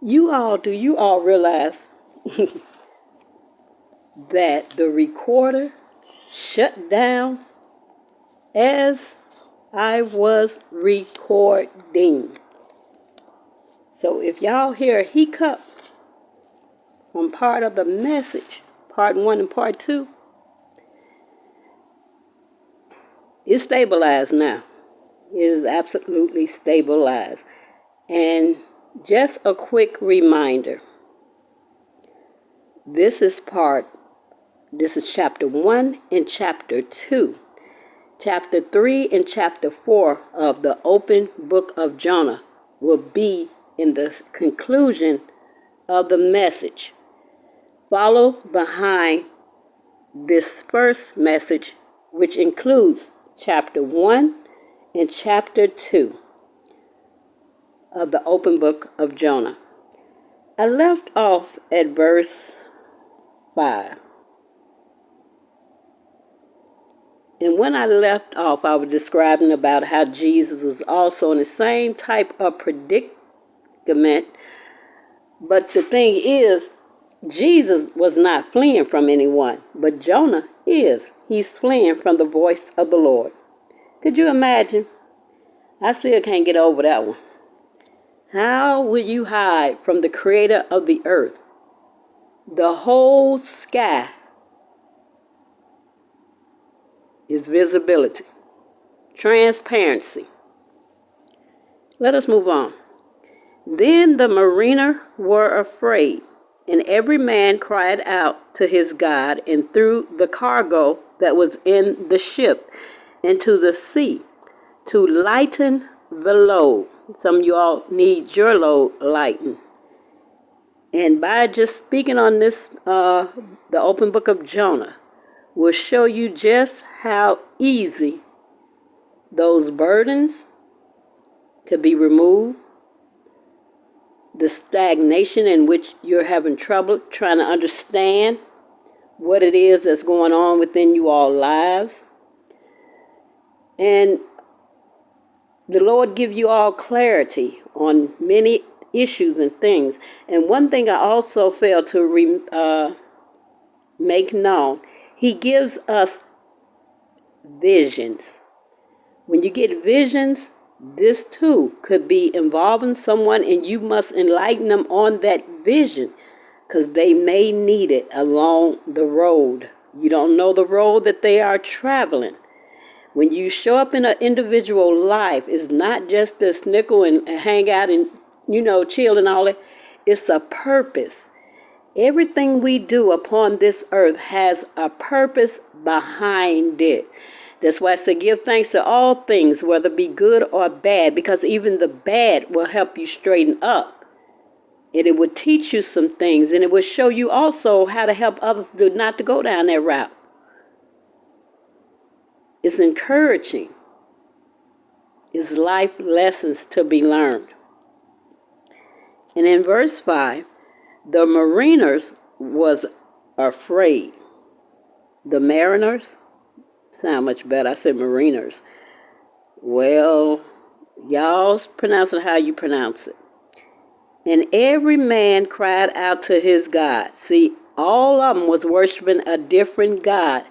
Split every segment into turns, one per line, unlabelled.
Do you all realize that the recorder shut down as I was recording? So if y'all hear a hiccup on part of the message, part 1 and part 2, it's stabilized now. It is absolutely stabilized. And just a quick reminder, this is chapter 1 and chapter 2. Chapter 3 and chapter 4 of the open book of Jonah will be in the conclusion of the message. Follow behind this first message, which includes chapter 1 and chapter 2 of the open book of Jonah. I left off at verse 5. And when I left off, I was describing about how Jesus was also in the same type of predicament. But the thing is, Jesus was not fleeing from anyone, but Jonah is. He's fleeing from the voice of the Lord. Could you imagine? I still can't get over that one. How would you hide from the creator of the earth? The whole sky is visibility, transparency. Let us move on. Then the mariner were afraid, and every man cried out to his God, and threw the cargo that was in the ship into the sea to lighten the load. Some of you all need your load lightened. And by just speaking on this, the open book of Jonah will show you just how easy those burdens could be removed. The stagnation in which you're having trouble trying to understand what it is that's going on within you all lives. And the Lord give you all clarity on many issues and things. And one thing I also failed to make known, He gives us visions. When you get visions, this too could be involving someone, and you must enlighten them on that vision, because they may need it along the road. You don't know the road that they are traveling. When you show up in an individual life, it's not just to snickle and hang out and, chill and all that. It's a purpose. Everything we do upon this earth has a purpose behind it. That's why I say give thanks to all things, whether it be good or bad, because even the bad will help you straighten up. And it will teach you some things, and it will show you also how to help others not to go down that route. It's encouraging. It's life lessons to be learned. And in verse 5, the mariners was afraid. The mariners? Sound much better. I said mariners. Well, y'all pronounce it how you pronounce it. And every man cried out to his God. See, all of them was worshiping a different God.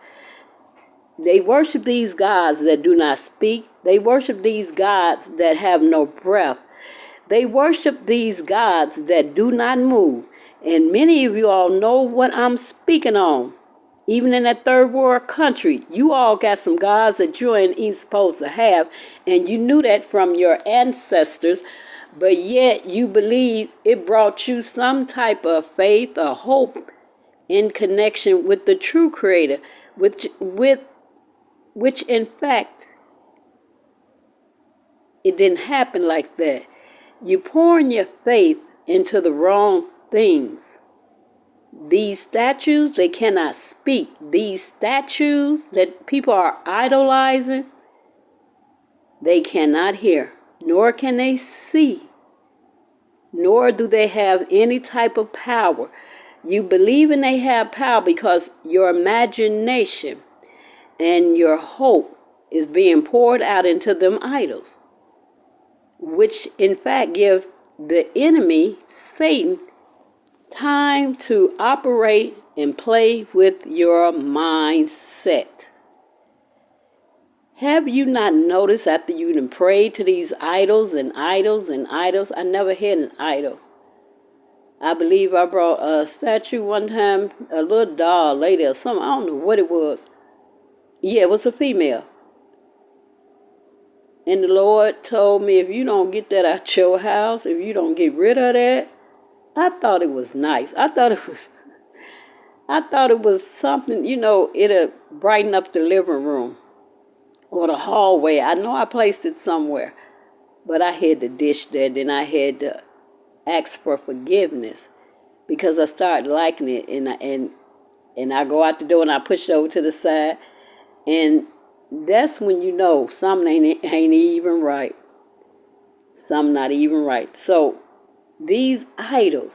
They worship these gods that do not speak. They worship these gods that have no breath. They worship these gods that do not move. And many of you all know what I'm speaking on. Even in that third world country, you all got some gods that you ain't supposed to have. And you knew that from your ancestors. But yet you believe it brought you some type of faith or hope in connection with the true creator, which in fact, it didn't happen like that. You pouring your faith into the wrong things. These statues, they cannot speak. These statues that people are idolizing, they cannot hear, nor can they see, nor do they have any type of power. You believe in they have power because your imagination and your hope is being poured out into them idols, which in fact give the enemy, Satan, time to operate and play with your mindset. Have you not noticed after you done prayed to these idols and idols and idols? I never had an idol. I believe I brought a statue one time, a little doll lady or something. I don't know what it was. Yeah, it was a female. And the Lord told me, if you don't get that out your house, if you don't get rid of that, I thought it was nice. I thought it was something, it'll brighten up the living room or the hallway. I know I placed it somewhere, but I had to dish that. Then I had to ask for forgiveness because I started liking it, and I go out the door and I push it over to the side, and that's when you know something ain't even right. Something not even right. So these idols,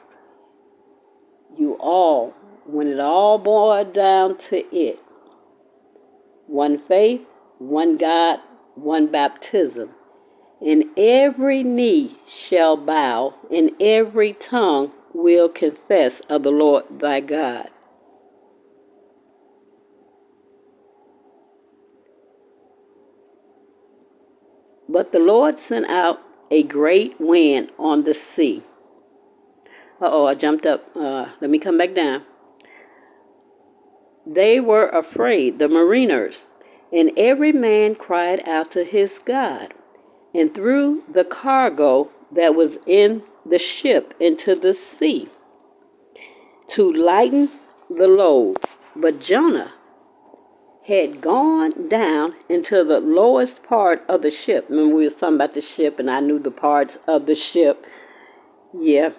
when it all boiled down to it, one faith, one God, one baptism, and every knee shall bow, and every tongue will confess of the Lord thy God. But the Lord sent out a great wind on the sea. I jumped up. Let me come back down. They were afraid, the mariners, and every man cried out to his God, and threw the cargo that was in the ship into the sea to lighten the load. But Jonah had gone down into the lowest part of the ship. Remember, we was talking about the ship, and I knew the parts of the ship. Yeah.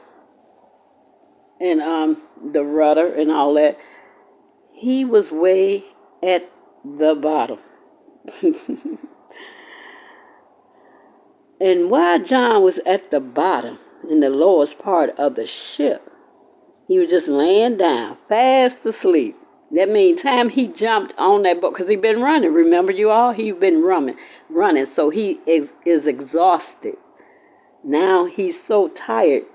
And the rudder and all that. He was way at the bottom. And while John was at the bottom, in the lowest part of the ship, he was just laying down, fast asleep. That means time he jumped on that boat, because he'd been running. Remember, you all? He'd been running. So he is exhausted. Now he's so tired,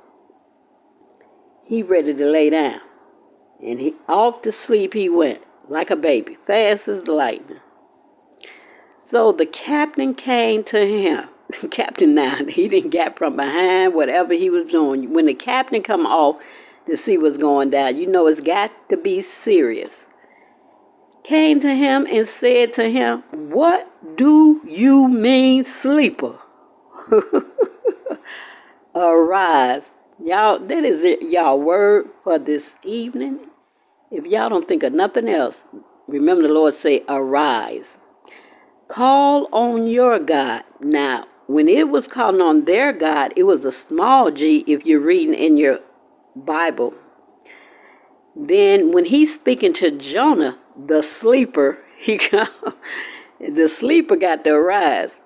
he ready to lay down. And off to sleep he went, like a baby, fast as lightning. So the captain came to him. Captain now, he didn't get from behind whatever he was doing. When the captain come off to see what's going down, it's got to be serious. Came to him and said to him, "What do you mean, sleeper? Arise." Y'all, that is it, y'all word for this evening. If y'all don't think of nothing else, remember the Lord say, arise. Call on your God. Now, when it was calling on their God, it was a small g if you're reading in your Bible. Then when he's speaking to Jonah, the sleeper, the sleeper got to arise.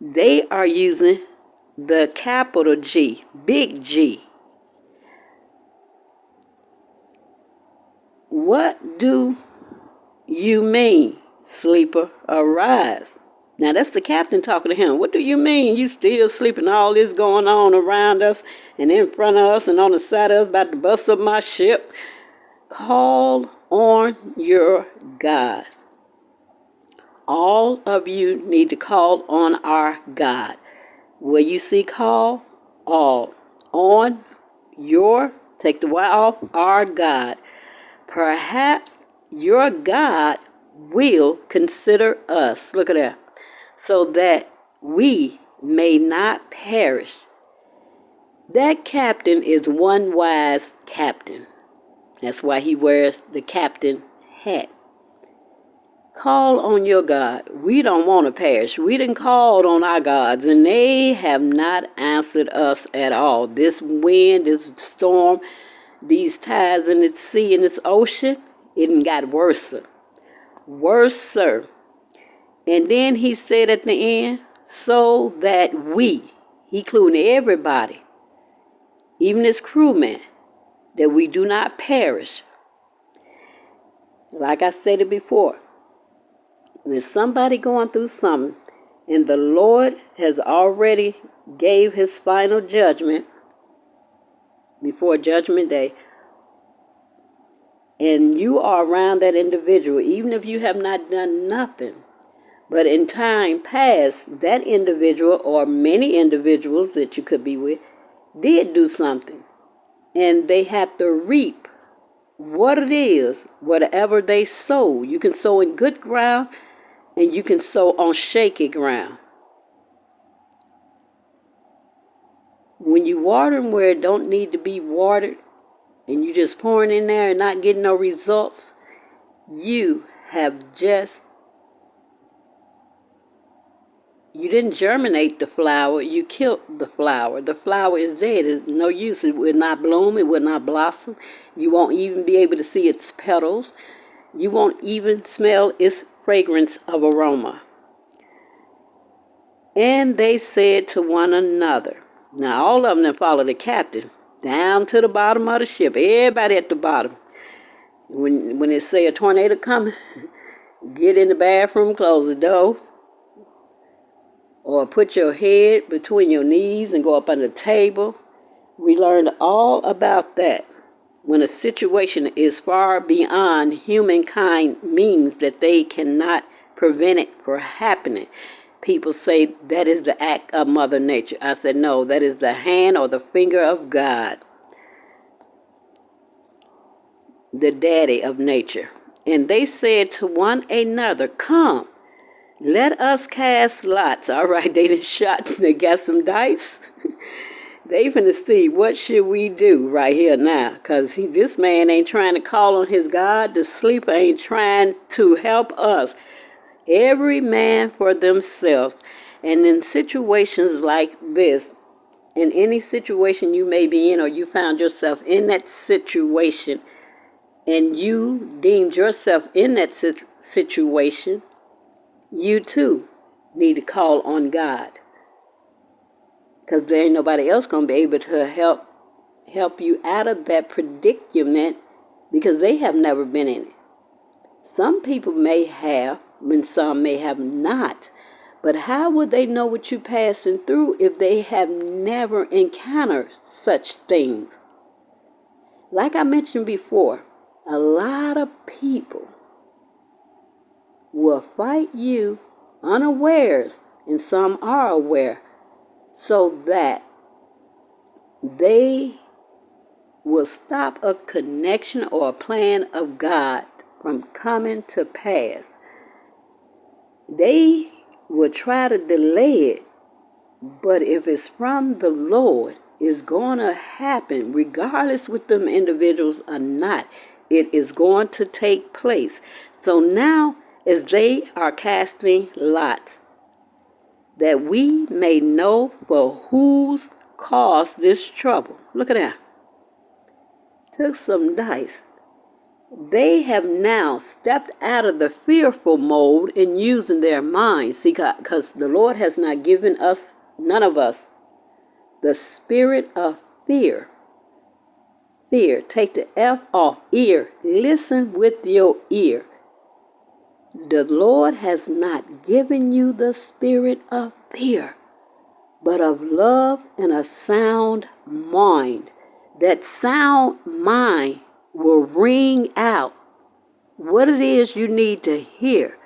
They are using the capital G, big G. What do you mean, sleeper? Arise. Now that's the captain talking to him. What do you mean? You still sleeping? All this going on around us and in front of us and on the side of us, about to bust up my ship. Call on your God. All of you need to call on our God. Where you see call, all. On your, take the Y off, our God. Perhaps your God will consider us. Look at that. So that we may not perish. That captain is one wise captain. That's why he wears the captain hat. Call on your God. We don't want to perish. We done called on our gods, and they have not answered us at all. This wind, this storm, these tides in the sea, in this ocean, it done got worse. Worser. And then he said at the end, so that we, including everybody, even this crewman, that we do not perish. Like I said it before, when somebody going through something, And the Lord has already gave his final judgment before Judgment Day. And you are around that individual, even if you have not done nothing. But in time past, that individual or many individuals that you could be with did do something. And they have to reap what it is, whatever they sow. You can sow in good ground and you can sow on shaky ground. When you water them where it don't need to be watered and you just pouring in there and not getting no results, you didn't germinate the flower, you killed the flower. The flower is dead. It's no use. It will not bloom. It will not blossom. You won't even be able to see its petals. You won't even smell its fragrance of aroma. And they said to one another. Now all of them follow the captain down to the bottom of the ship. Everybody at the bottom. When they say a tornado coming, get in the bathroom, close the door, or put your head between your knees and go up on the table. We learned all about that. When a situation is far beyond humankind means that they cannot prevent it from happening. People say that is the act of Mother Nature. I said, no, that is the hand or the finger of God, the daddy of nature. And they said to one another, come, let us cast lots. All right, they done shot, they got some dice. They finna see what should we do right here now. Because this man ain't trying to call on his God. The sleeper ain't trying to help us. Every man for themselves. And in situations like this, in any situation you may be in or you found yourself in that situation and you deemed yourself in that situation, you too need to call on God. Because there ain't nobody else going to be able to help you out of that predicament because they have never been in it. Some people may have, and some may have not. But how would they know what you're passing through if they have never encountered such things? Like I mentioned before, a lot of people will fight you unawares, and some are aware, so that they will stop a connection or a plan of God from coming to pass. They will try to delay it, but if it's from the Lord, it's going to happen, regardless with them individuals or not. It is going to take place. So now, as they are casting lots, that we may know for whose caused this trouble. Look at that. Took some dice. They have now stepped out of the fearful mode and using their minds. See, because the Lord has not given us, none of us, the spirit of fear. Fear. Take the F off. Ear. Listen with your ear. The Lord has not given you the spirit of fear, but of love and a sound mind. That sound mind will ring out what it is you need to hear.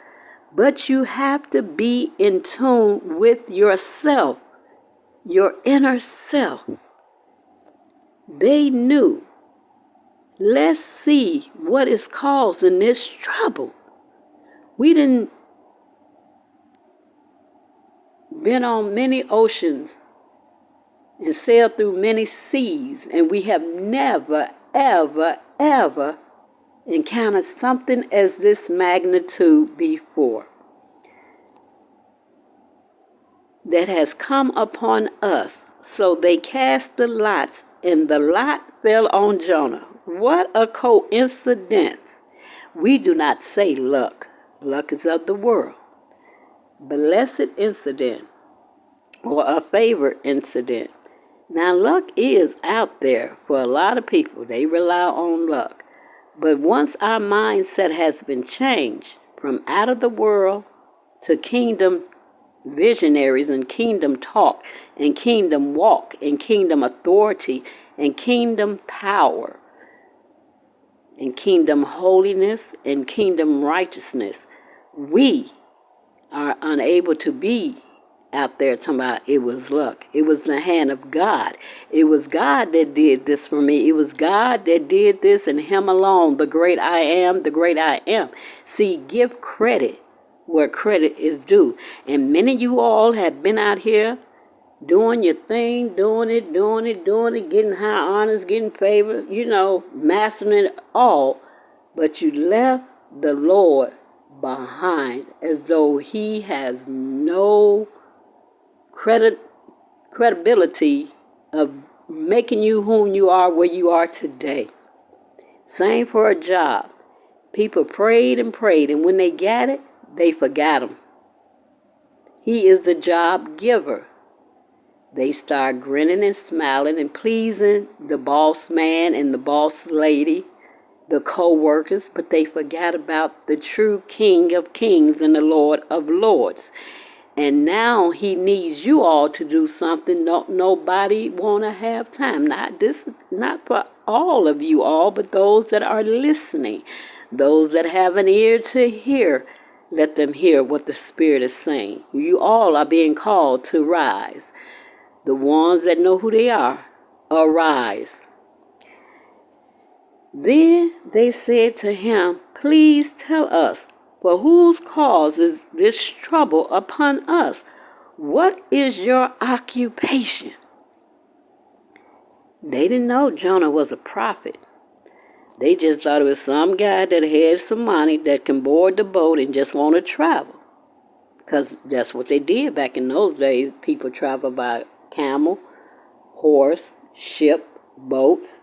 But you have to be in tune with yourself, your inner self. They knew. Let's see what is causing this trouble. We didn't been on many oceans and sailed through many seas, and we have never, ever, ever encountered something as this magnitude before that has come upon us. So they cast the lots, and the lot fell on Jonah. What a coincidence. We do not say luck. Luck is of the world. Blessed incident or a favored incident. Now, luck is out there for a lot of people. They rely on luck. But once our mindset has been changed from out of the world to kingdom visionaries and kingdom talk and kingdom walk and kingdom authority and kingdom power and kingdom holiness and kingdom righteousness. We are unable to be out there talking about it was luck. It was the hand of God. It was God that did this for me. It was God that did this, and Him alone, the great I am, the great I am. See, give credit where credit is due. And many of you all have been out here doing your thing, doing it, getting high honors, getting favor, mastering it all. But you left the Lord behind as though He has no credibility of making you whom you are where you are today. Same for a job. People prayed and prayed, and when they got it, they forgot Him. He is the job giver. They start grinning and smiling and pleasing the boss man and the boss lady, the co-workers, but they forgot about the true King of Kings and the Lord of Lords. And now He needs you all to do something nobody want to have time. Not for all of you all, but those that are listening. Those that have an ear to hear, let them hear what the Spirit is saying. You all are being called to rise. The ones that know who they are, arise. Then they said to Him, please tell us, for whose cause is this trouble upon us? What is your occupation? They didn't know Jonah was a prophet. They just thought it was some guy that had some money that can board the boat and just want to travel. Because that's what they did back in those days. People traveled by camel, horse, ship, boats.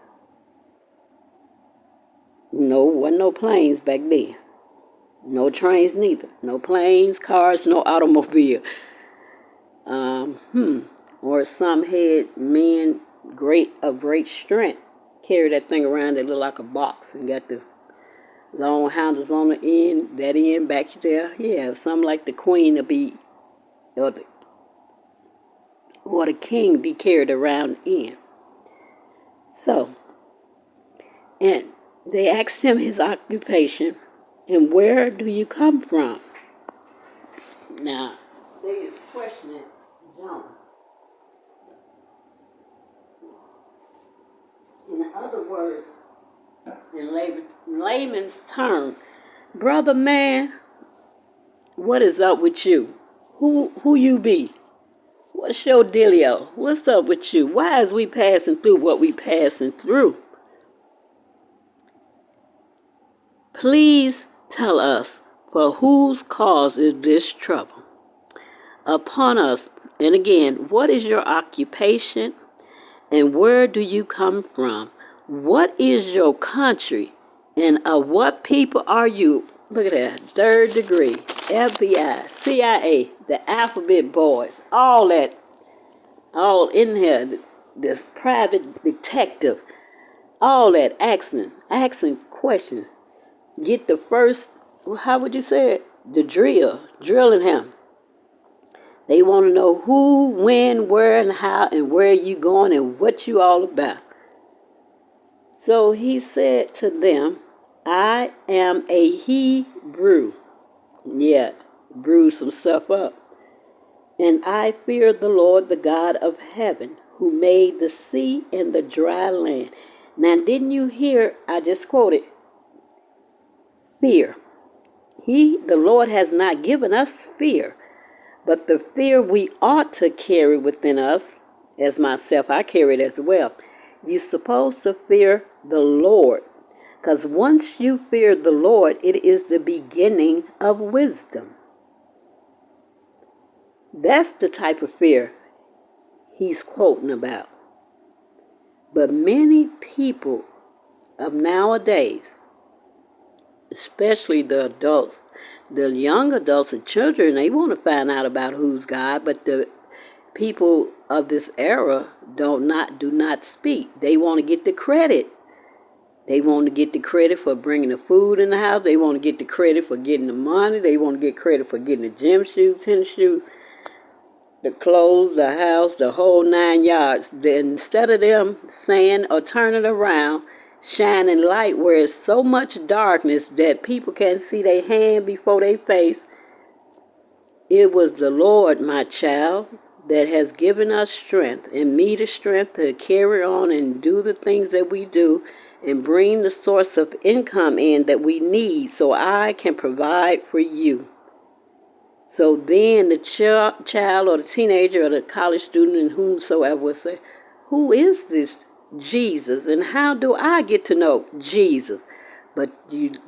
Wasn't no planes back then. No trains neither. No planes, cars, no automobile. Or some had men of great strength carry that thing around that look like a box and got the long handles on the end, that end back there. Yeah, something like the queen to be, or the king be carried around in. So, and they asked him his occupation, and where do you come from? Now, they is questioning Jonah. In other words, in layman's term, brother man, what is up with you? Who you be? What's your dealio? What's up with you? Why is we passing through what we passing through? Please tell us, for whose cause is this trouble upon us? And again, what is your occupation? And where do you come from? What is your country? And of what people are you? Look at that. 3rd degree, FBI, CIA, the alphabet boys, all that, all in here, this private detective, all that asking questions. Get the first, how would you say it? The drilling him. They want to know who, when, where, and how, and where you going, and what you all about. So he said to them, I am a Hebrew. Yeah, brew some stuff up. And I fear the Lord, the God of heaven, who made the sea and the dry land. Now, didn't you hear, I just quoted, fear. The Lord has not given us fear. But the fear we ought to carry within us, as myself, I carry it as well. You're supposed to fear the Lord. Because once you fear the Lord, it is the beginning of wisdom. That's the type of fear he's quoting about. But many people of nowadays, especially the adults, the young adults and children, they want to find out about who's God, but the people of this era do not speak. They want to get the credit. They want to get the credit for bringing the food in the house. They want to get the credit for getting the money. They want to get credit for getting the gym shoes, tennis shoes. the clothes, the house, the whole 9 yards. Then instead of them saying or turning around, shining light where it's so much darkness that people can't see their hand before their face, it was the Lord, my child, that has given us strength, and me the strength to carry on and do the things that we do and bring the source of income in that we need so I can provide for you. So then the child or the teenager or the college student and whomsoever will say, who is this Jesus and how do I get to know Jesus? But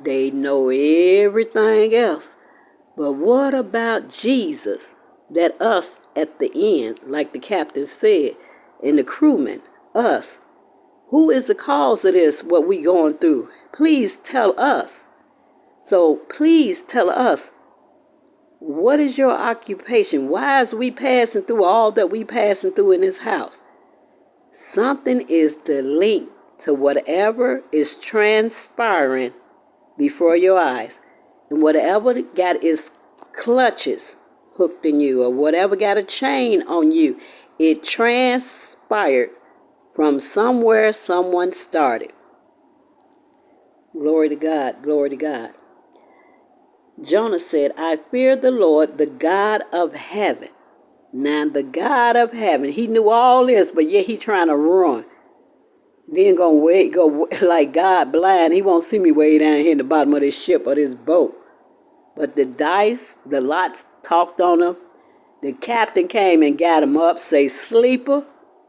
they know everything else. But what about Jesus? That us at the end, like the captain said, and the crewman, us. Who is the cause of this, what we going through? Please tell us. So please tell us, what is your occupation? Why is we passing through all that we passing through in this house? Something is the link to whatever is transpiring before your eyes. And whatever got its clutches hooked in you, or whatever got a chain on you, it transpired from somewhere someone started. Glory to God, glory to God. Jonah said, I fear the Lord, the God of heaven. Now the God of heaven, he knew all this, but yet he trying to run. Then go like God blind. He won't see me way down here in the bottom of this ship or this boat. But the lots talked on him. The captain came and got him up, say, sleeper,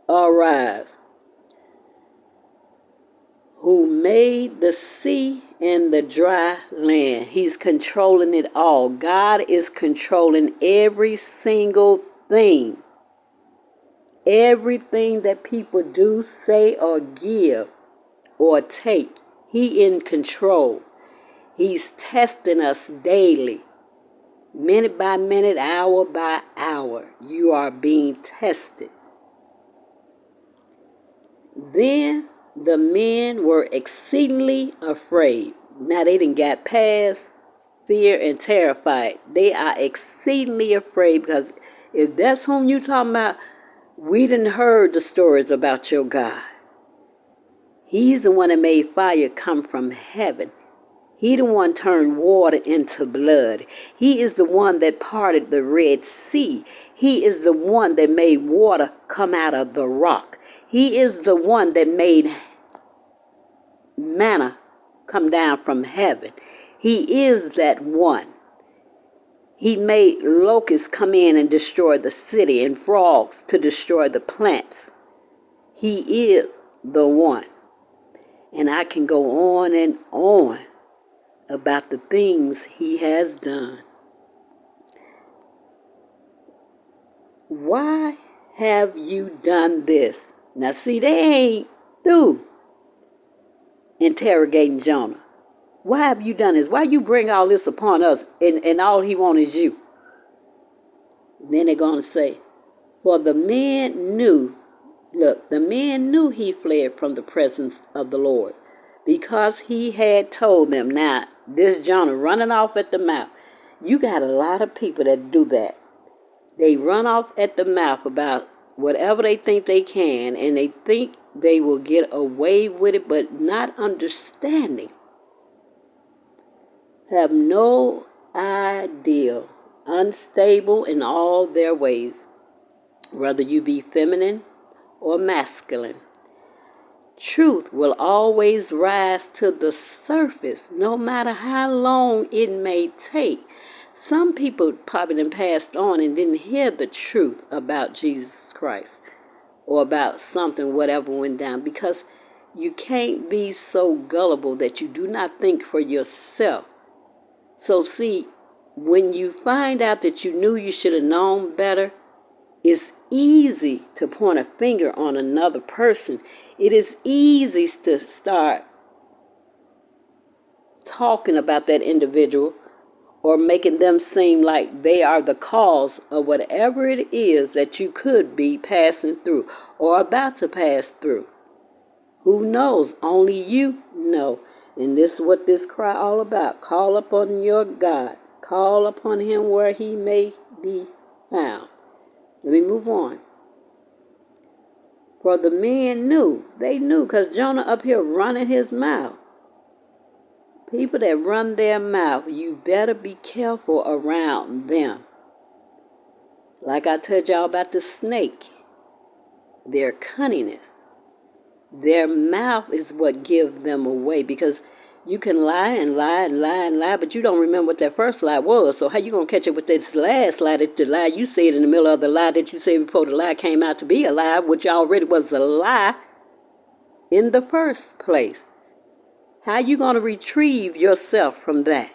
arise. Who made the sea and the dry land. He's controlling it all. God is controlling every single thing. Everything that people do, say, or give, or take, he in control. He's testing us daily. Minute by minute, hour by hour, you are being tested. Then the men were exceedingly afraid. Now they didn't get past fear and terrified. They are exceedingly afraid because if that's whom you talking about, we done heard the stories about your God. He's the one that made fire come from heaven. He the one turned water into blood. He is the one that parted the Red Sea. He is the one that made water come out of the rock. He is the one that made manna come down from heaven. He is that one. He made locusts come in and destroy the city and frogs to destroy the plants. He is the one. And I can go on and on about the things he has done. Why have you done this? Now see, they ain't through interrogating Jonah. Why have you done this? Why you bring all this upon us and all he wants is you? And then they're going to say, for the men knew, the men knew he fled from the presence of the Lord because he had told them. Now, this Jonah running off at the mouth. You got a lot of people that do that. They run off at the mouth about whatever they think they can, and they think they will get away with it, but not understanding. Have no idea, unstable in all their ways, whether you be feminine or masculine. Truth will always rise to the surface, no matter how long it may take. Some people probably done passed on and didn't hear the truth about Jesus Christ or about something, whatever went down, because you can't be so gullible that you do not think for yourself. So see, when you find out that you knew you should have known better, it's easy to point a finger on another person. It is easy to start talking about that individual or making them seem like they are the cause of whatever it is that you could be passing through or about to pass through. Who knows? Only you know. And this is what this cry all about. Call upon your God. Call upon him where he may be found. Let me move on. For the men knew. They knew because Jonah up here running his mouth. People that run their mouth, you better be careful around them. Like I told y'all about the snake, their cunningness. Their mouth is what gives them away, because you can lie and lie and lie and lie, but you don't remember what that first lie was. So how you going to catch it with this last lie, that the lie you said in the middle of the lie that you said before the lie came out to be a lie, which already was a lie in the first place? How you going to retrieve yourself from that?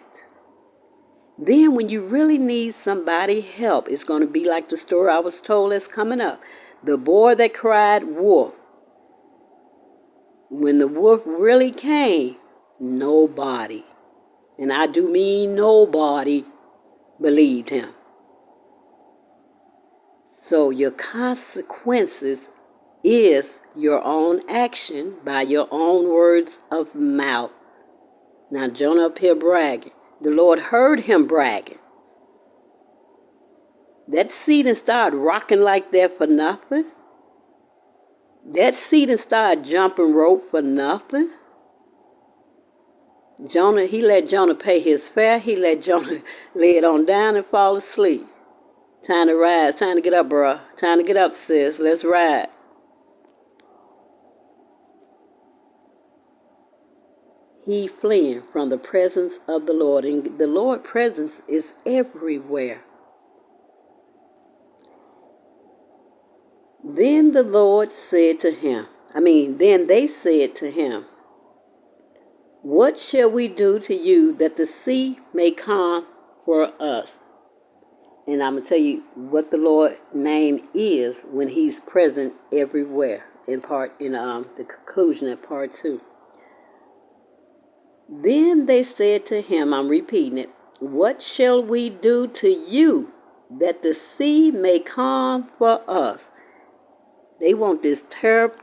Then when you really need somebody help, it's going to be like the story I was told that's coming up. The boy that cried wolf. When the wolf really came, nobody, and I do mean nobody, believed him. So your consequences is your own action by your own words of mouth. Now Jonah up here bragging. The Lord heard him bragging. That seed didn't start rocking like that for nothing. That seed didn't start jumping rope for nothing. Jonah, he let Jonah pay his fare. He let Jonah lay it on down and fall asleep. Time to rise. Time to get up, bruh. Time to get up, sis. Let's ride. He fleeing from the presence of the Lord. And the Lord's presence is everywhere. Then the Lord said to him, then they said to him, what shall we do to you that the sea may calm for us? And I'm going to tell you what the Lord's name is when he's present everywhere in the conclusion of part 2. Then they said to him, I'm repeating it, what shall we do to you that the sea may calm for us? They want this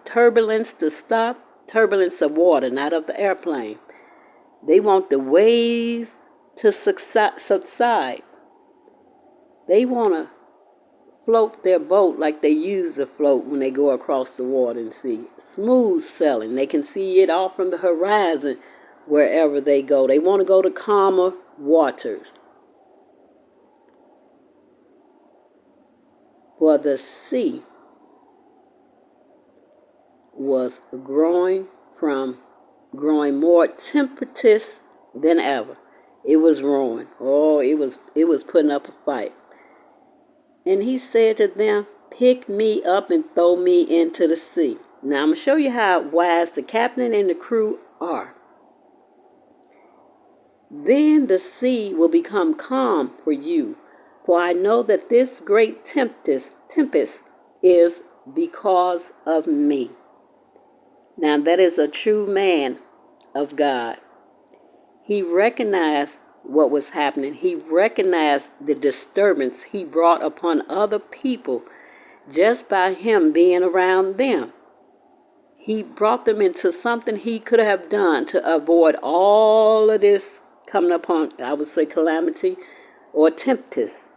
turbulence to stop, turbulence of water, not of the airplane. They want the wave to subside. They want to float their boat like they use to float when they go across the water and see. Smooth sailing. They can see it all from the horizon wherever they go. They want to go to calmer waters. For the sea was growing more tempestuous than ever. It was roaring. Oh, it was putting up a fight. And he said to them, pick me up and throw me into the sea. Now I'm going to show you how wise the captain and the crew are. Then the sea will become calm for you, for I know that this great tempest is because of me. Now that is a true man of God. He recognized what was happening. He recognized the disturbance he brought upon other people just by him being around them. He brought them into something he could have done to avoid all of this coming upon, I would say, calamity or tempest.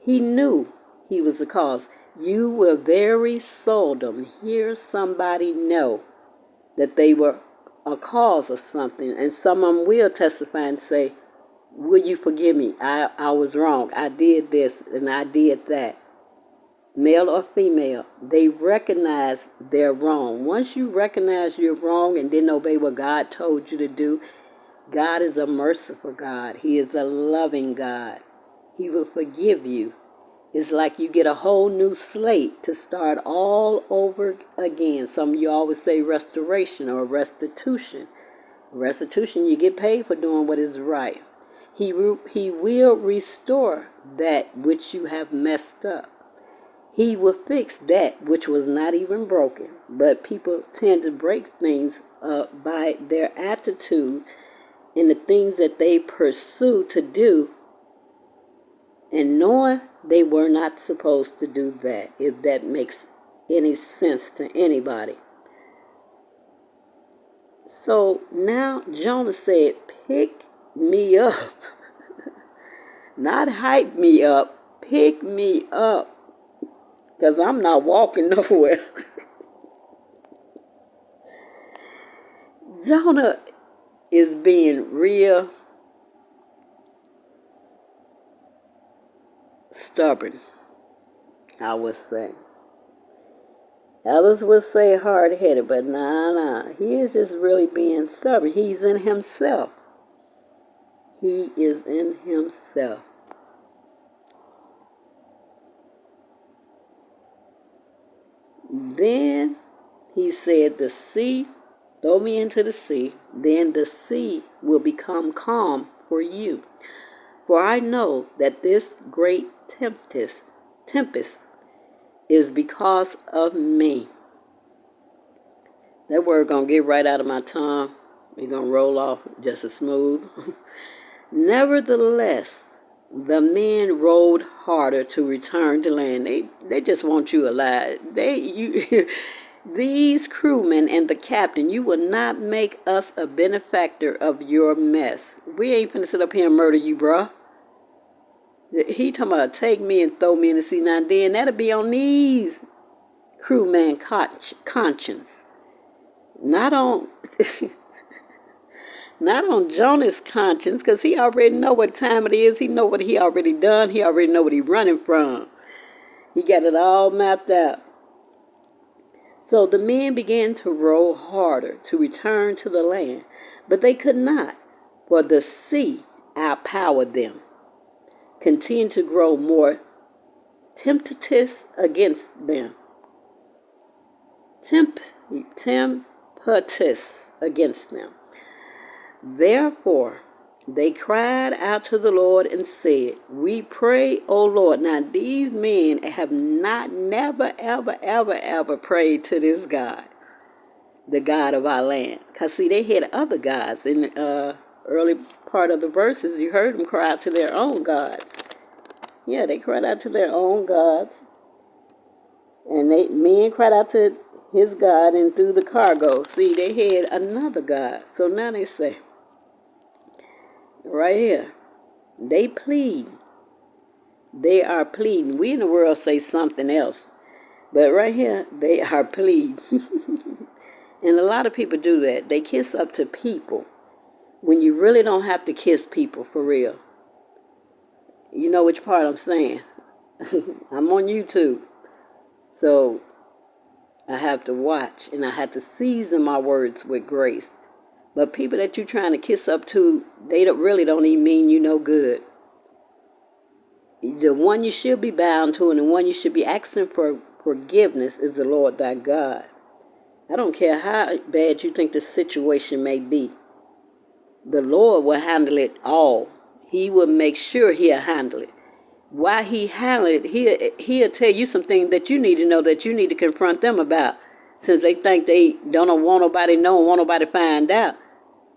He knew he was the cause. You will very seldom hear somebody know that they were a cause of something, and some of them will testify and say, will you forgive me? I was wrong. I did this and I did that. Male or female, they recognize they're wrong. Once you recognize you're wrong and didn't obey what God told you to do, God is a merciful God. He is a loving God. He will forgive you. It's like you get a whole new slate to start all over again. Some of you always say restoration or restitution. Restitution, you get paid for doing what is right. He will restore that which you have messed up. He will fix that which was not even broken. But people tend to break things by their attitude and the things that they pursue to do, and knowing they were not supposed to do that, if that makes any sense to anybody. So now Jonah said, pick me up. Not hype me up, pick me up, because I'm not walking nowhere. Jonah is being real stubborn, I would say. Others would say hard-headed, but nah. He is just really being stubborn. He's in himself. He is in himself. Then he said, the sea, throw me into the sea, then the sea will become calm for you. For I know that this great tempest is because of me. That word gonna get right out of my tongue. It's gonna roll off just as smooth. Nevertheless, the men rowed harder to return to land. They just want you alive. These crewmen and the captain, you will not make us a benefactor of your mess. We ain't finna sit up here and murder you, bruh. He talking about take me and throw me in the sea. Now then, that'll be on these crewman conscience. Not on not on Jonah's conscience, because he already know what time it is. He know what he already done. He already know what he running from. He got it all mapped out. So the men began to row harder to return to the land, but they could not, for the sea outpowered them, continued to grow more tempestuous against them. Tempestuous against them. Therefore, they cried out to the Lord and said, we pray, O Lord. Now, these men have never, ever prayed to this God, the God of our land. Because, see, they had other gods. In the early part of the verses, you heard them cry out to their own gods. Yeah, they cried out to their own gods. And men cried out to his God and threw the cargo. See, they had another God. So now they say, right here, they plead. They are pleading. We in the world say something else. But right here, they are pleading. And a lot of people do that. They kiss up to people when you really don't have to kiss people for real. You know which part I'm saying. I'm on YouTube. So I have to watch and I have to season my words with grace. But people that you're trying to kiss up to, they really don't even mean you no good. The one you should be bound to and the one you should be asking for forgiveness is the Lord thy God. I don't care how bad you think the situation may be. The Lord will handle it all. He will make sure he'll handle it. While he handle it, he'll tell you some things that you need to know, that you need to confront them about. Since they think they don't want nobody know and want nobody find out.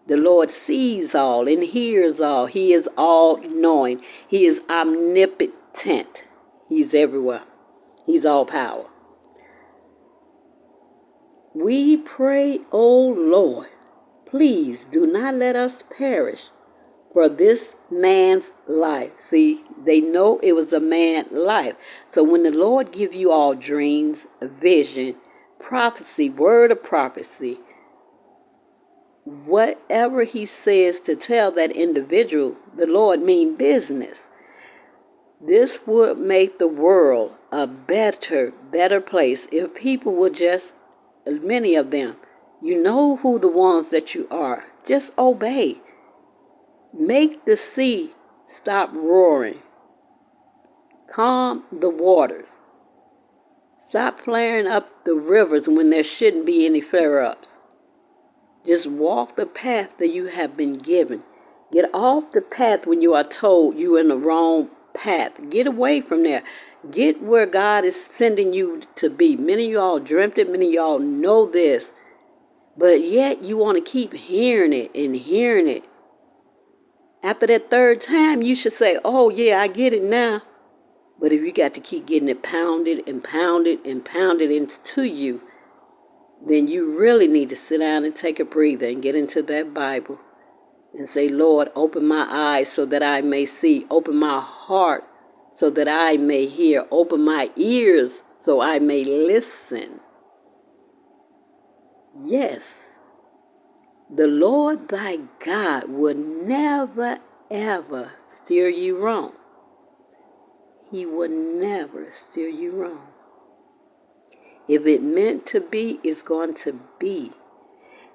The Lord sees all and hears all. He is all-knowing. He is omnipotent. He's everywhere. He's all power. We pray, O Lord, please do not let us perish for this man's life. See, they know it was a man's life. So when the Lord give you all dreams, vision, prophecy, word of prophecy, whatever he says to tell that individual, the Lord mean business. This would make the world a better place if people would just, many of them, you know who the ones that you are. Just obey. Make the sea stop roaring. Calm the waters. Stop flaring up the rivers when there shouldn't be any flare-ups. Just walk the path that you have been given. Get off the path when you are told you're in the wrong path. Get away from there. Get where God is sending you to be. Many of y'all dreamt it. Many of y'all know this. But yet you want to keep hearing it and hearing it. After that third time, you should say, oh, yeah, I get it now. But if you got to keep getting it pounded and pounded and pounded into you, then you really need to sit down and take a breather and get into that Bible and say, Lord, open my eyes so that I may see. Open my heart so that I may hear. Open my ears so I may listen. Yes, the Lord thy God will never, ever steer you wrong. He will never steer you wrong. If it meant to be, it's going to be.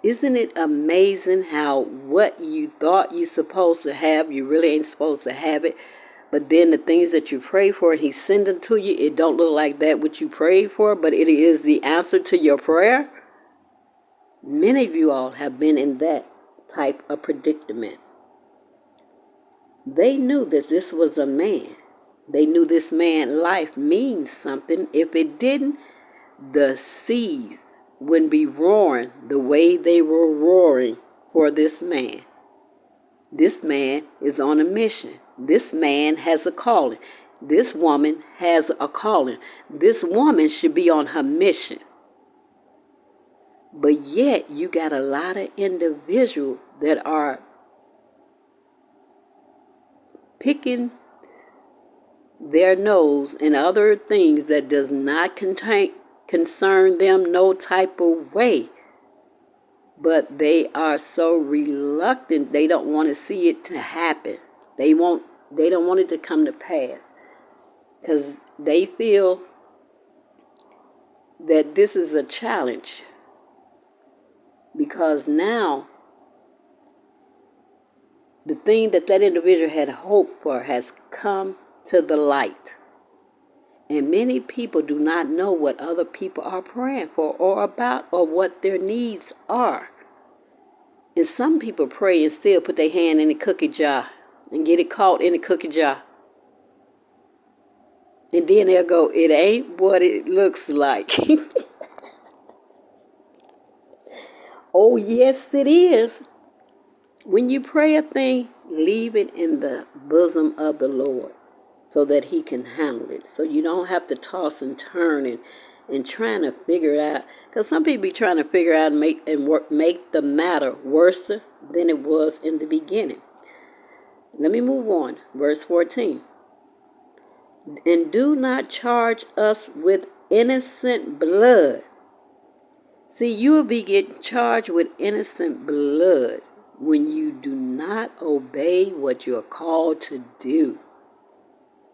Isn't it amazing how what you thought you're supposed to have, you really ain't supposed to have it? But then the things that you pray for and he send them to you, it don't look like that what you prayed for, but it is the answer to your prayer. Many of you all have been in that type of predicament. They knew that this was a man. They knew this man's life means something. If it didn't, the seas wouldn't be roaring the way they were roaring for this man. This man is on a mission. This man has a calling. This woman has a calling. This woman should be on her mission. But yet you got a lot of individuals that are picking their nose and other things that does not concern them no type of way. But they are so reluctant, they don't want to see it to happen. They don't want it to come to pass. Because they feel that this is a challenge. Because now, the thing that individual had hoped for has come to the light. And many people do not know what other people are praying for or about or what their needs are. And some people pray and still put their hand in the cookie jar and get it caught in the cookie jar. And then they'll go, it ain't what it looks like. Oh, yes, it is. When you pray a thing, leave it in the bosom of the Lord so that he can handle it. So you don't have to toss and turn and trying to figure it out. Because some people be trying to figure out and make the matter worse than it was in the beginning. Let me move on. Verse 14. And do not charge us with innocent blood. See, you will be getting charged with innocent blood when you do not obey what you're called to do.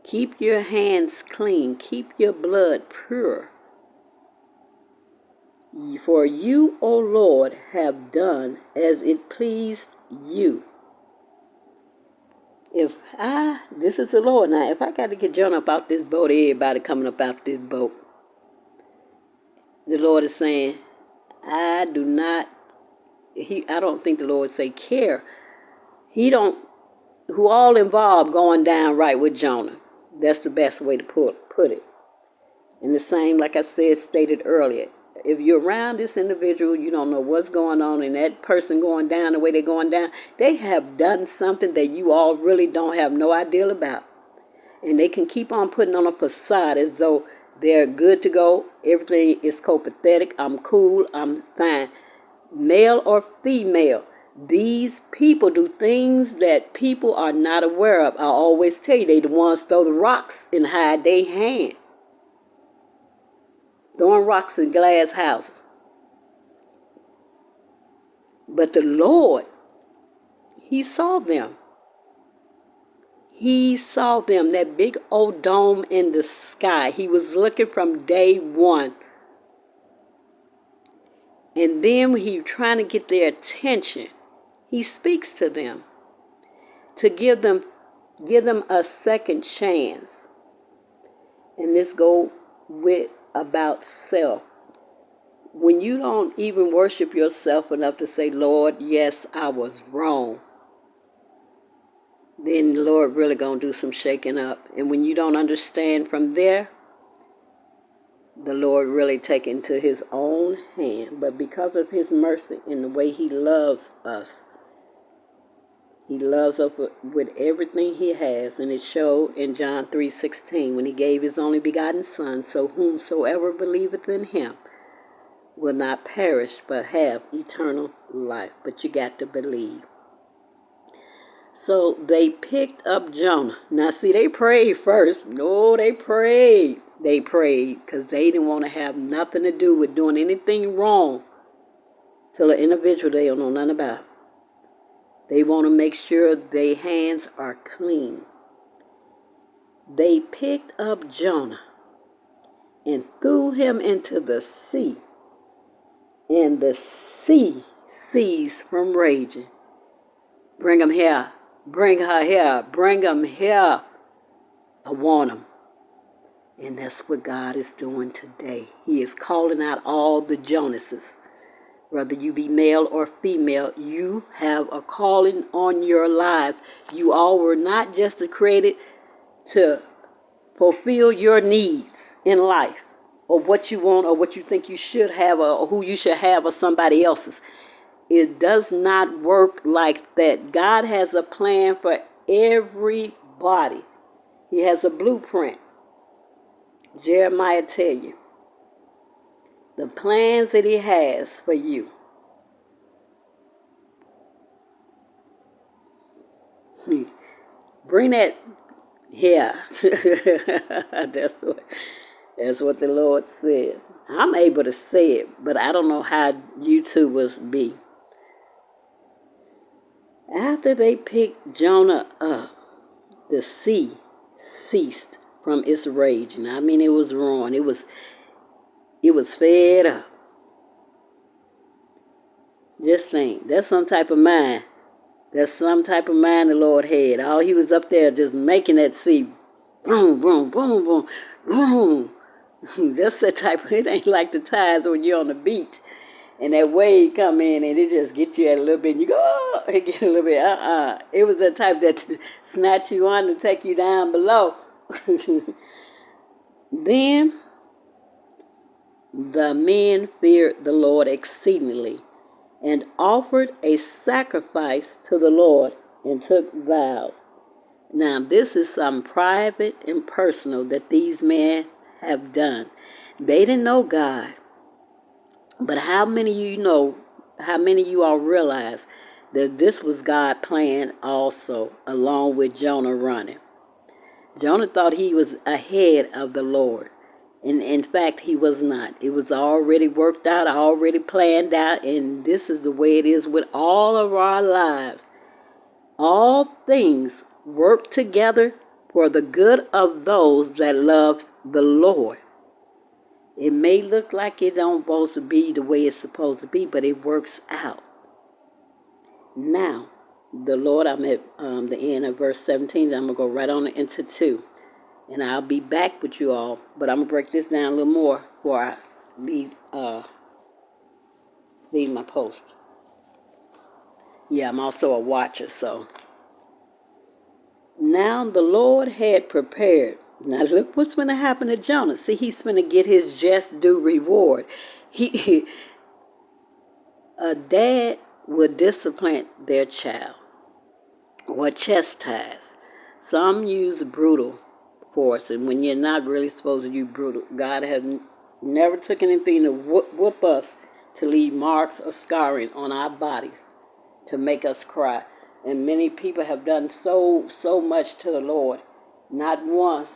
Keep your hands clean. Keep your blood pure. For you, O Lord, have done as it pleased you. This is the Lord now, if I got to get Jonah up out this boat, everybody coming up out this boat. The Lord is saying, I don't think the Lord say care. Who all involved going down right with Jonah. That's the best way to put it. And the same, like I said, stated earlier. If you're around this individual, you don't know what's going on, and that person going down the way they're going down, they have done something that you all really don't have no idea about. And they can keep on putting on a facade as though they're good to go. Everything is copacetic. I'm cool. I'm fine. Male or female, these people do things that people are not aware of. I always tell you, they the ones throw the rocks and hide their hand. Throwing rocks in glass houses. But the Lord, he saw them. He saw them, that big old dome in the sky. He was looking from day one. And then when he was trying to get their attention, he speaks to them to give them a second chance. And this go with about self. When you don't even worship yourself enough to say, Lord, yes, I was wrong, then the Lord really going to do some shaking up. And when you don't understand from there, the Lord really take into his own hand. But because of his mercy and the way he loves us, he loves us with everything he has. And it showed in John 3:16 when he gave his only begotten Son, so whomsoever believeth in him will not perish but have eternal life. But you got to believe. So they picked up Jonah. Now, see, they prayed first. No, they prayed. They prayed because they didn't want to have nothing to do with doing anything wrong to the individual they don't know nothing about. They want to make sure their hands are clean. They picked up Jonah and threw him into the sea, and the sea ceased from raging. Bring him here. Bring her here. Bring him here. I want him. And that's what God is doing today. He is calling out all the Jonases. Whether you be male or female, you have a calling on your lives. You all were not just created to fulfill your needs in life, or what you want, or what you think you should have, or who you should have, or somebody else's. It does not work like that. God has a plan for everybody. He has a blueprint. Jeremiah tell you the plans that he has for you. Bring that here. That's what the Lord said. I'm able to say it, but I don't know how YouTubers be. After they picked Jonah up, the sea ceased from its raging. I mean, it was roaring. It was fed up. Just think, that's some type of mind. That's some type of mind the Lord had. All he was up there just making that sea boom, boom, boom, boom, boom. That's the type of, it ain't like the tides when you're on the beach and that wave come in and it just gets you at a little bit and you go, oh, it get a little bit, It was the type that snatch you on and take you down below. Then the men feared the Lord exceedingly and offered a sacrifice to the Lord and took vows. Now, this is something private and personal that these men have done. They didn't know God. But how many of you know, how many of you all realize that this was God's plan also, along with Jonah running? Jonah thought he was ahead of the Lord. And in fact, he was not. It was already worked out, already planned out, and this is the way it is with all of our lives. All things work together for the good of those that love the Lord. It may look like it don't supposed to be the way it's supposed to be, but it works out. Now, the Lord, I'm at the end of verse 17. I'm going to go right on into 2. And I'll be back with you all, but I'm going to break this down a little more before I leave my post. Yeah, I'm also a watcher, so. Now the Lord had prepared. Now look what's going to happen to Jonah. See, he's going to get his just due reward. A dad would discipline their child or chastise. Some use brutal force, and when you're not really supposed to use brutal, God has never took anything to whoop us to leave marks or scarring on our bodies to make us cry. And many people have done so much to the Lord. Not once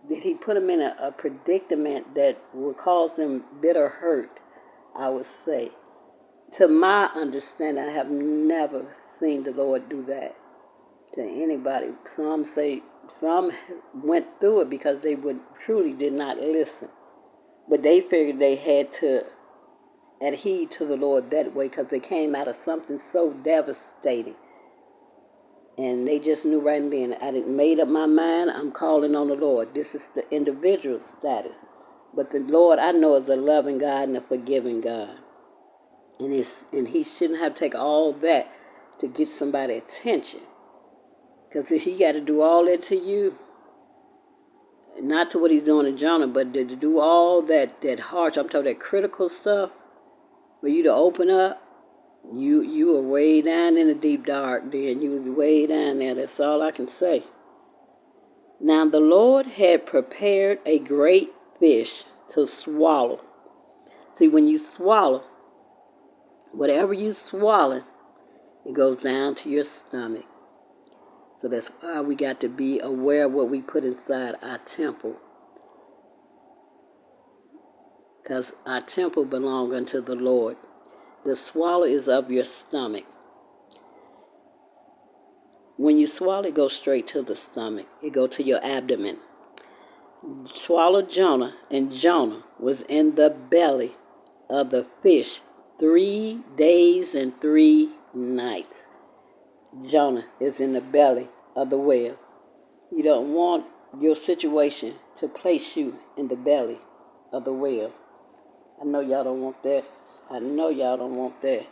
did he put them in a predicament that would cause them bitter hurt, I would say. To my understanding, I have never seen the Lord do that to anybody. Some went through it because they truly did not listen. But they figured they had to adhere to the Lord that way because they came out of something so devastating. And they just knew right then, I didn't made up my mind, I'm calling on the Lord. This is the individual status. But the Lord, I know, is a loving God and a forgiving God. And he shouldn't have taken all that to get somebody's attention. Because if he got to do all that to you, not to what he's doing to Jonah, but to do all that harsh, I'm talking that critical stuff, for you to open up, you were way down in the deep dark then. You was way down there. That's all I can say. Now the Lord had prepared a great fish to swallow. See, when you swallow, whatever you swallow, it goes down to your stomach. So that's why we got to be aware of what we put inside our temple. Because our temple belongs unto the Lord. The swallow is of your stomach. When you swallow, it goes straight to the stomach. It goes to your abdomen. Swallowed Jonah, and Jonah was in the belly of the fish 3 days and 3 nights. Jonah is in the belly of the whale. You don't want your situation to place you in the belly of the whale. I know y'all don't want that. I know y'all don't want that.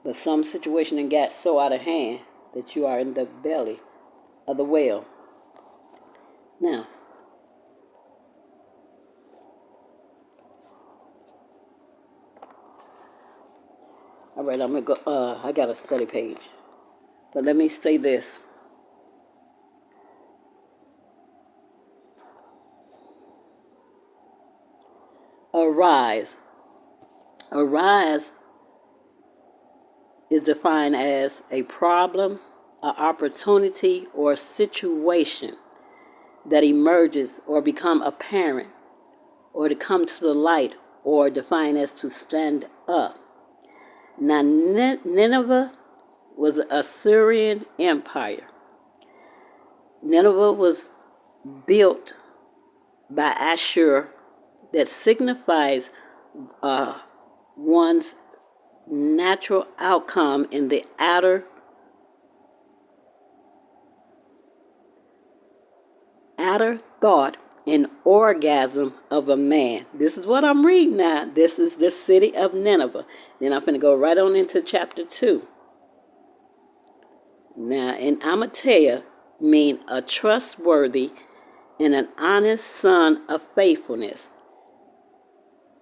But some situation done got so out of hand that you are in the belly of the whale. Now, all right, I'm going to go, I got a study page. But let me say this. Arise. Arise is defined as a problem, an opportunity, or a situation that emerges or become apparent or to come to the light or defined as to stand up. Now, Nineveh was an Assyrian empire. Nineveh was built by Ashur, that signifies one's natural outcome in the outer thought and orgasm of a man. This is what I'm reading now. This is the city of Nineveh. Then I'm going to go right on into chapter 2. Now, in Amatea mean a trustworthy and an honest son of faithfulness.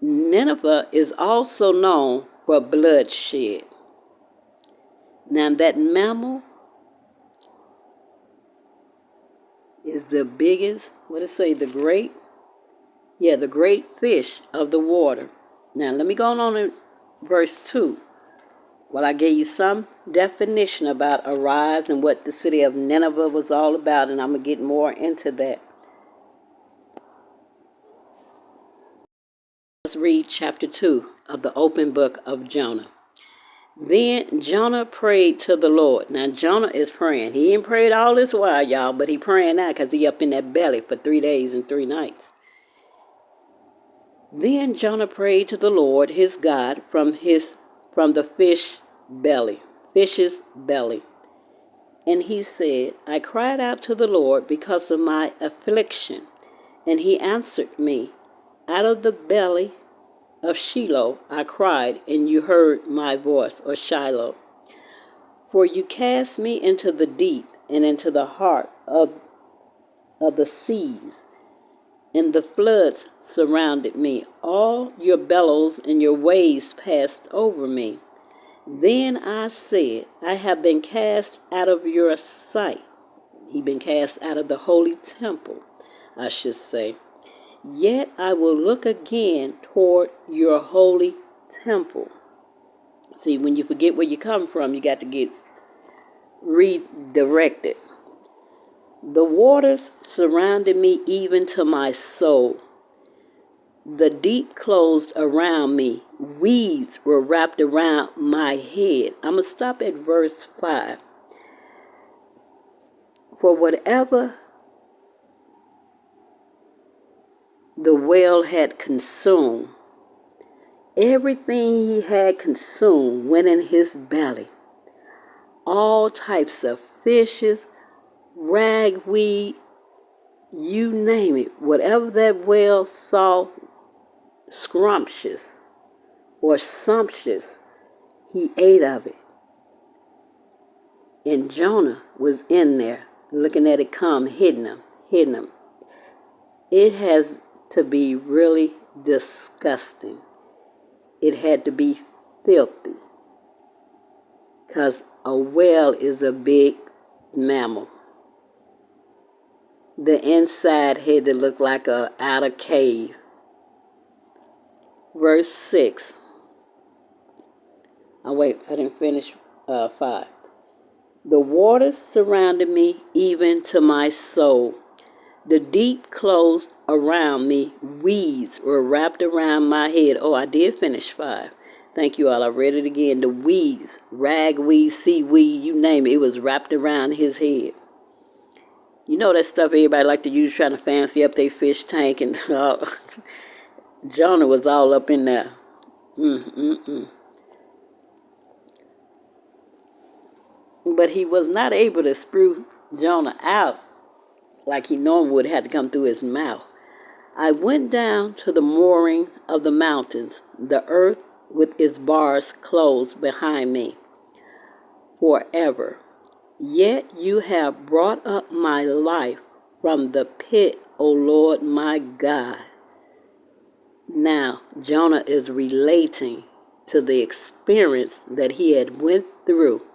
Nineveh is also known for bloodshed. Now, that mammal is the biggest, what did it say, the great fish of the water. Now, let me go on in verse 2. Well, I gave you some definition about Arise and what the city of Nineveh was all about, and I'm going to get more into that. Let's read chapter 2 of the open book of Jonah. Then Jonah prayed to the Lord. Now, Jonah is praying. He ain't prayed all this while, y'all, but he praying now because he up in that belly for 3 days and 3 nights. Then Jonah prayed to the Lord, his God, from the fish's belly. And he said, I cried out to the Lord because of my affliction, and he answered me. Out of the belly of Shiloh I cried, and you heard my voice, or Shiloh. For you cast me into the deep and into the heart of the seas, and the floods surrounded me. All your billows and your waves passed over me. Then I said, I have been cast out of your sight. He'd been cast out of the holy temple, I should say. Yet I will look again toward your holy temple. See, when you forget where you come from, you got to get redirected. The waters surrounded me even to my soul. The deep closed around me. Weeds were wrapped around my head. I'm going to stop at verse 5. For whatever the whale had consumed, everything he had consumed went in his belly. All types of fishes, ragweed, you name it. Whatever that whale saw scrumptious or sumptuous, he ate of it. And Jonah was in there looking at it come, hitting him. It has to be really disgusting. It had to be filthy. Because a whale is a big mammal. The inside had to look like a outer cave. Verse 6. Oh, wait, I didn't finish 5. The waters surrounded me even to my soul. The deep closed around me. Weeds were wrapped around my head. Oh, I did finish 5. Thank you all. I read it again. The weeds, ragweed, seaweed, you name it. It was wrapped around his head. You know that stuff everybody like to use trying to fancy up their fish tank and Jonah was all up in there. But he was not able to spew Jonah out like he normally would have to come through his mouth. I went down to the mooring of the mountains, the earth with its bars closed behind me forever. Yet you have brought up my life from the pit, O Lord my God. Now, Jonah is relating to the experience that he had went through.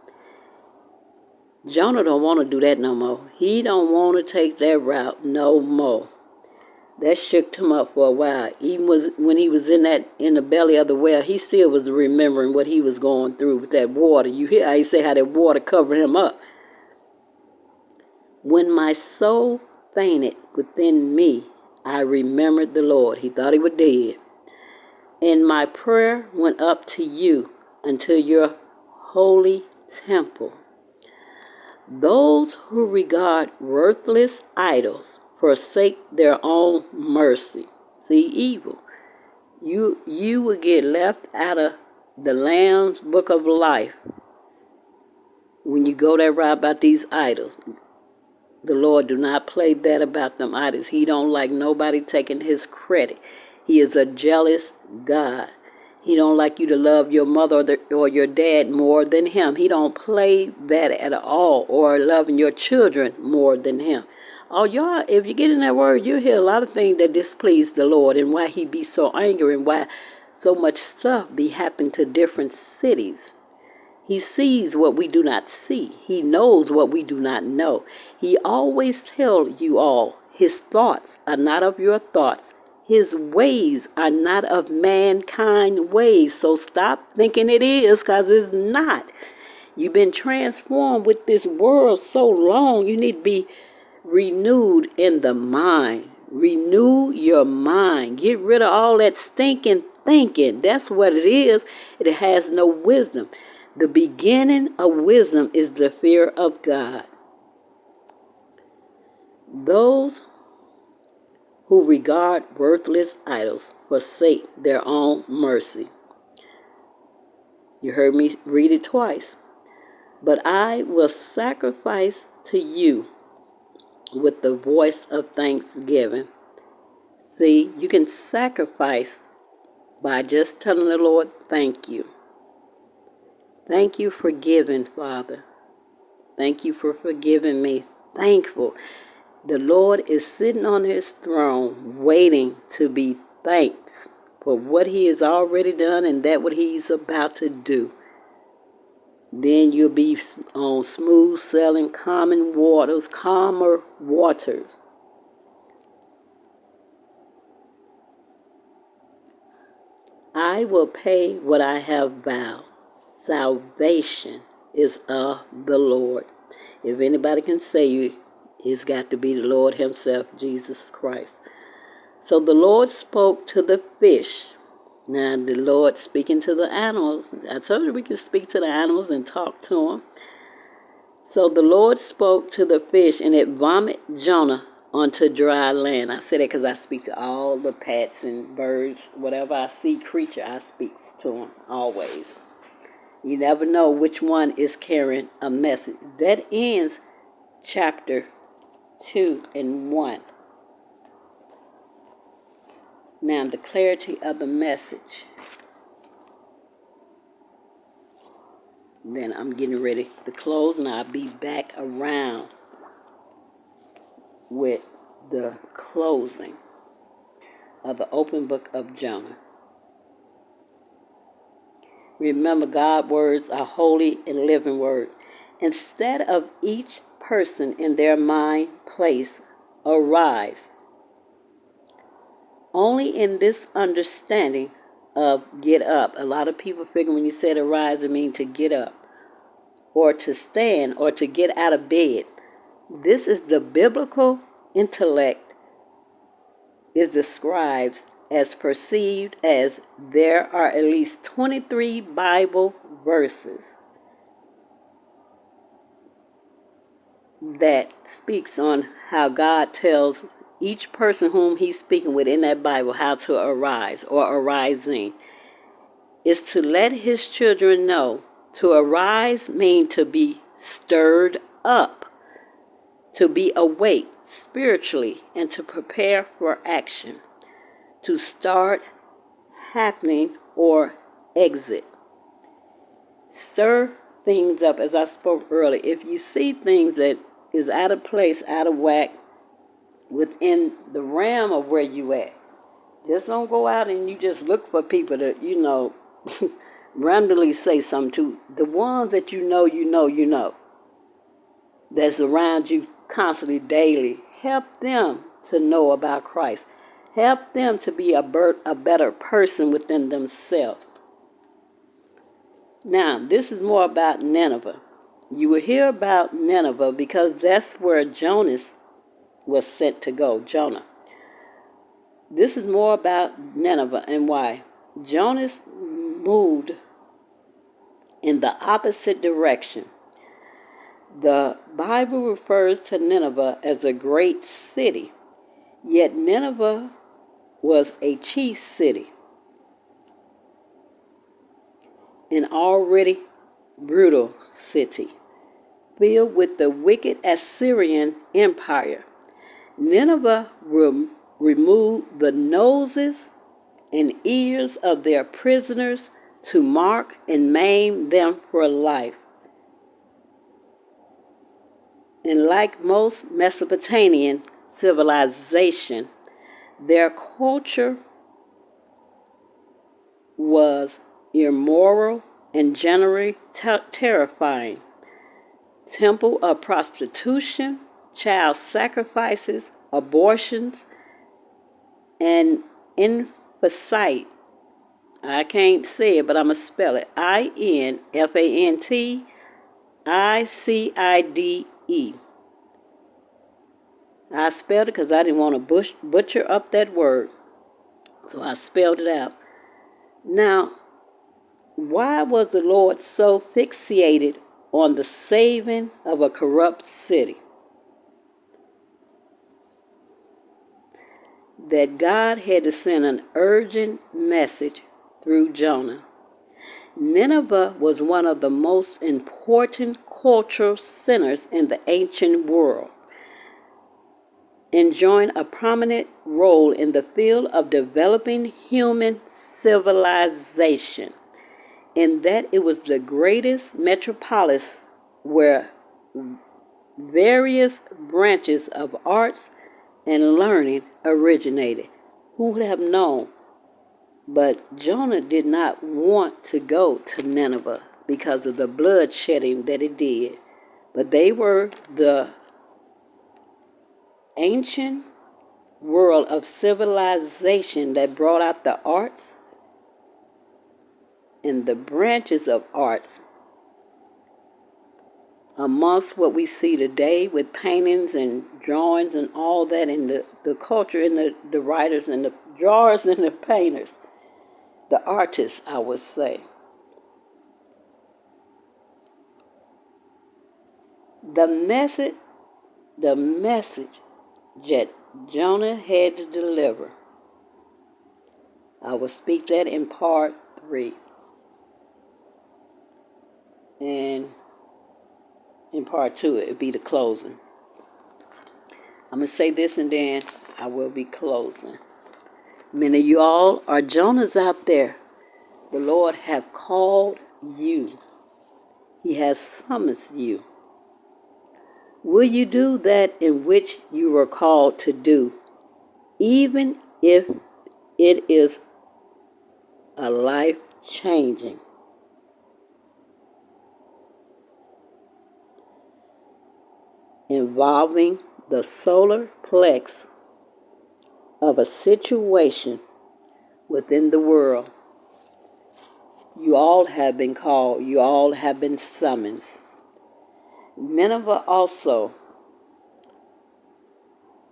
Jonah don't want to do that no more. He don't want to take that route no more. That shook him up for a while. Even when he was in the belly of the whale, he still was remembering what he was going through with that water. You hear how he say how that water covered him up. When my soul fainted within me, I remembered the Lord. He thought he was dead. And my prayer went up to you unto your holy temple. Those who regard worthless idols forsake their own mercy. See, evil. You will get left out of the Lamb's book of life when you go that route about these idols. The Lord do not play that about them idols. He don't like nobody taking his credit. He is a jealous God. He don't like you to love your mother or your dad more than him. He don't play that at all, or loving your children more than him. Oh, y'all, if you get in that word, you'll hear a lot of things that displease the Lord and why he be so angry and why so much stuff be happening to different cities. He sees what we do not see. He knows what we do not know. He always tells you all, his thoughts are not of your thoughts. His ways are not of mankind ways. So stop thinking it is, because it's not. You've been transformed with this world so long. You need to be renewed in the mind. Renew your mind. Get rid of all that stinking thinking. That's what it is. It has no wisdom. The beginning of wisdom is the fear of God. Those who regard worthless idols forsake their own mercy. You heard me read it twice. But I will sacrifice to you with the voice of thanksgiving. See, you can sacrifice by just telling the Lord, thank you. Thank you for giving, Father. Thank you for forgiving me. Thankful. The Lord is sitting on his throne waiting to be thanked for what he has already done and that what he's about to do. Then you'll be on smooth sailing, calmer waters. I will pay what I have vowed. Salvation is of the Lord. If anybody can say it's got to be the Lord himself, Jesus Christ. So the Lord spoke to the fish. Now the Lord speaking to the animals. I told you we can speak to the animals and talk to them. So the Lord spoke to the fish, and it vomited Jonah onto dry land. I say that because I speak to all the pets and birds. Whatever I see creature, I speak to them always. You never know which one is carrying a message. That ends chapter 2 and 1. Now, the clarity of the message. Then I'm getting ready to close, and I'll be back around with the closing of the open book of Jonah. Remember, God's words are holy and living words. Instead of each person in their mind place, arise. Only in this understanding of get up. A lot of people figure when you said arise, it means to get up. or to stand or to get out of bed. This is the biblical intellect is described as perceived as there are at least 23 Bible verses that speaks on how God tells each person whom he's speaking with in that Bible how to arise or arising. Is to let his children know. To arise means to be stirred up, to be awake spiritually, and to prepare for action, to start happening or exit. Stir things up, as I spoke earlier. If you see things that is out of place, out of whack, within the realm of where you at, just don't go out and you just look for people to, randomly say something to. The ones that you know, that's around you constantly, daily. Help them to know about Christ. Help them to be a better person within themselves. Now, this is more about Nineveh. You will hear about Nineveh because that's where Jonah was sent to go, Jonah. This is more about Nineveh and why. Jonah moved in the opposite direction. The Bible refers to Nineveh as a great city, yet Nineveh was a chief city, an already brutal city, filled with the wicked Assyrian Empire. Nineveh removed the noses and ears of their prisoners to mark and maim them for life. And like most Mesopotamian civilization, their culture was immoral and generally terrifying. Temple of prostitution, child sacrifices, abortions, and infanticide. I can't say it, but I'm going to spell it. infanticide. I spelled it because I didn't want to butcher up that word. So I spelled it out. Now, why was the Lord so fixated on the saving of a corrupt city? That God had to send an urgent message through Jonah. Nineveh was one of the most important cultural centers in the ancient world, enjoying a prominent role in the field of developing human civilization, in that it was the greatest metropolis where various branches of arts and learning originated. Who would have known? But Jonah did not want to go to Nineveh because of the bloodshedding that it did. But they were the ancient world of civilization that brought out the arts and the branches of arts amongst what we see today with paintings and drawings and all that, and the culture and the writers and the drawers and the painters, the artists, I would say. The message that Jonah had to deliver, I will speak that in part 3. And in part 2, it would be the closing. I'm going to say this and then I will be closing. Many of you all are Jonahs out there. The Lord have called you. He has summoned you. Will you do that in which you were called to do, even if it is a life-changing? Involving the solar plex of a situation within the world. You all have been called. You all have been summoned. Nineveh also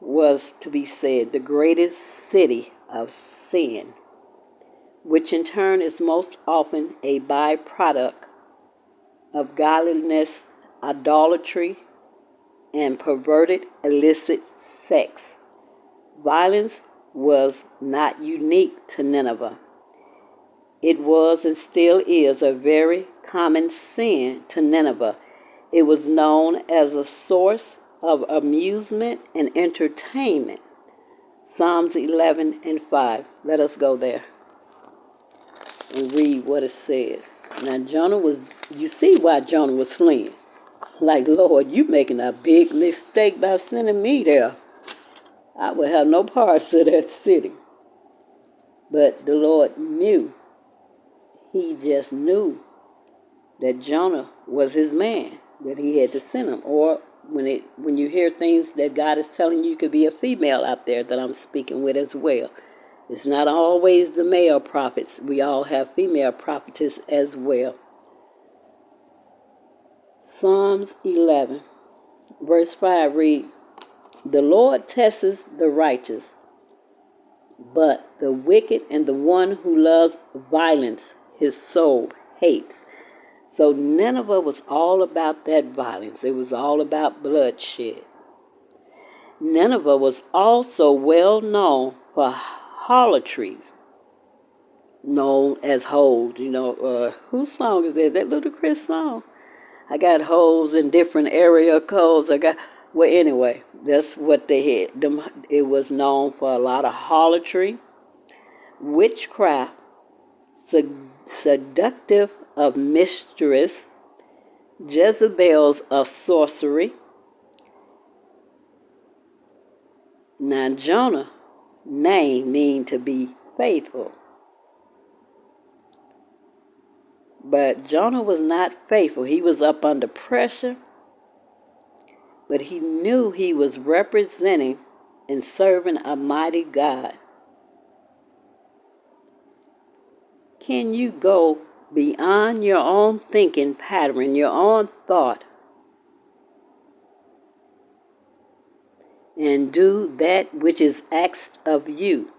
was to be said the greatest city of sin, which in turn is most often a byproduct of godliness, idolatry, and perverted illicit sex. Violence was not unique to Nineveh. It was and still is a very common sin to Nineveh. It was known as a source of amusement and entertainment. Psalms 11 and 5. Let us go there and read what it says. Now, you see why Jonah was fleeing. Like, Lord, you making a big mistake by sending me there. I would have no parts of that city. But the Lord knew. He just knew that Jonah was his man, that he had to send him. Or when you hear things that God is telling you, could be a female out there that I'm speaking with as well. It's not always the male prophets. We all have female prophetess as well. Psalms 11, verse 5 read, "The Lord tests the righteous, but the wicked and the one who loves violence, his soul hates." So Nineveh was all about that violence. It was all about bloodshed. Nineveh was also well known for harlotries, known as hoes. Whose song is that? That Ludacris song? I got hoes in different area codes. Well, anyway, that's what they had. It was known for a lot of harlotry, witchcraft, seductive of mistress, Jezebels of sorcery. Now, Jonah's name means to be faithful. But Jonah was not faithful. He was up under pressure, but he knew he was representing and serving a mighty God. Can you go beyond your own thinking pattern, your own thought, and do that which is asked of you?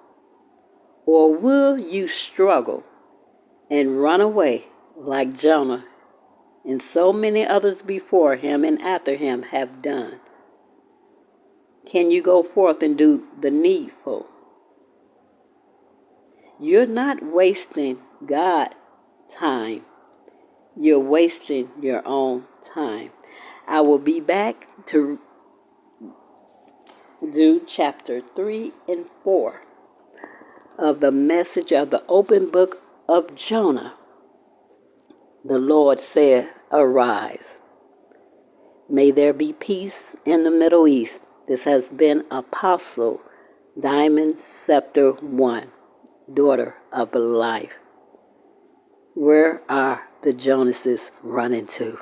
Or will you struggle and run away like Jonah and so many others before him and after him have done? Can you go forth and do the needful? You're not wasting God's time. You're wasting your own time. I will be back to do chapter 3 and 4 of the message of the open book of Jonah. The Lord said, "Arise." May there be peace in the Middle East. This has been Apostle Diamond Scepter 1, daughter of life. Where are the Jonases running to?